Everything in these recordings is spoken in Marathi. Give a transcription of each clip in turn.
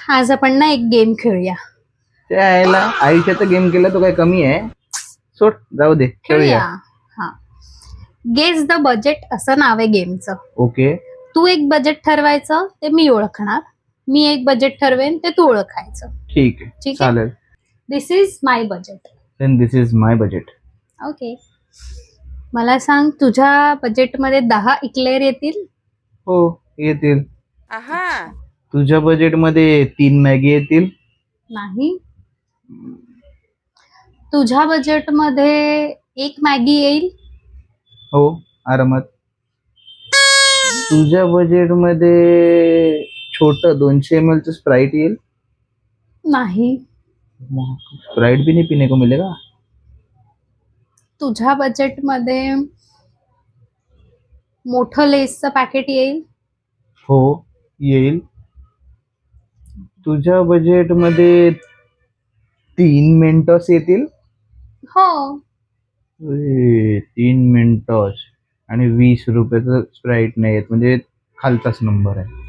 आज आपण ना एक गेम खेळूया. त्या आईला आयुष्याचा गेम केला तो काय कमी आहे? सोड, जाऊ दे, खेळूया. खेळूया. हा, गेस द बजेट असं नाव आहे गेमचं. ओके, तू एक बजेट ठरवायचं, ते मी ओळखणार. मी एक बजेट ठरवेन, ते तू ओळखायचं. ठीक आहे, ठीक आहे. चालेल. This is my budget. Then this is my budget. Okay, मला सांग, तुझ्या बजेटमध्ये 10 इक्लेअर येतील? हो, येतील. तुझ्या बजेट मध्ये 3 मॅगी येतील? नाही. तुझ्या बजेटमध्ये 1 मॅगी येईल? हो, आरामात. तुझ्या बजेट मध्ये छोट 200 ml चं स्प्राइट येईल? नाही. स्प्राइट भी नहीं पीने को मिलेगा? तुझ्या बजेटमध्ये मोठं लेसचं पॅकेट येईल? हो, येईल. तुझ्या बजेट मध्ये 3 मेंटॉस येतील? हो. 3 मेंटॉस आणि 20 रुपयाचं स्प्राइट नाही येत, म्हणजे खालचाच नंबर आहे.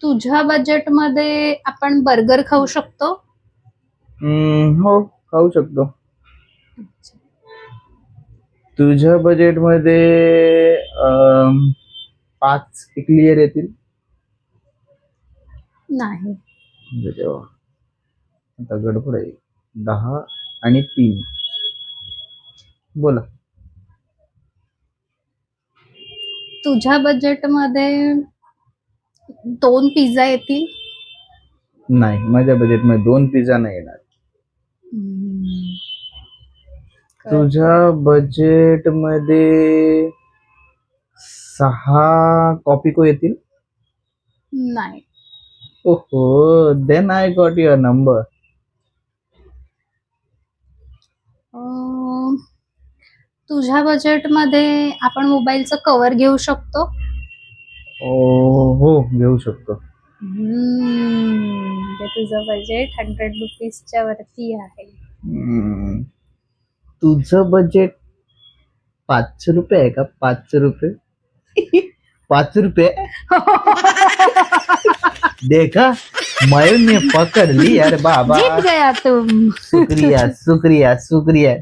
तुझ्या बजेटमध्ये आपण बर्गर खाऊ शकतो? हो, खाऊ शकतो. तुझ्या बजेट मध्ये 5 क्लिअर येतील? नाही. देवा, आता गडबड आहे. 10 आणि 3 बोला. तुझ्या बजेटमध्ये 2 पिझ्झा येतील? नाही, माझ्या बजेट मध्ये 2 पिझ्झा नाही येणार. तुझ्या बजेट मध्ये 6 कॉपिको येतील? नाही. ओहो, then I got your number. तुझ्या बजेटमध्ये आपण मोबाईलचं कव्हर घेऊ शकतो? हो, घेऊ शकतो. म्हणजे तुझं बजेट 100 रुपीजच्या वरती आहे. तुझं बजेट 500 रुपये आहे का? 500 रुपये? 5 रुपये? देखा, मैं पकड़ ली यार बाबा. जीत गया तुम. शुक्रिया शुक्रिया शुक्रिया.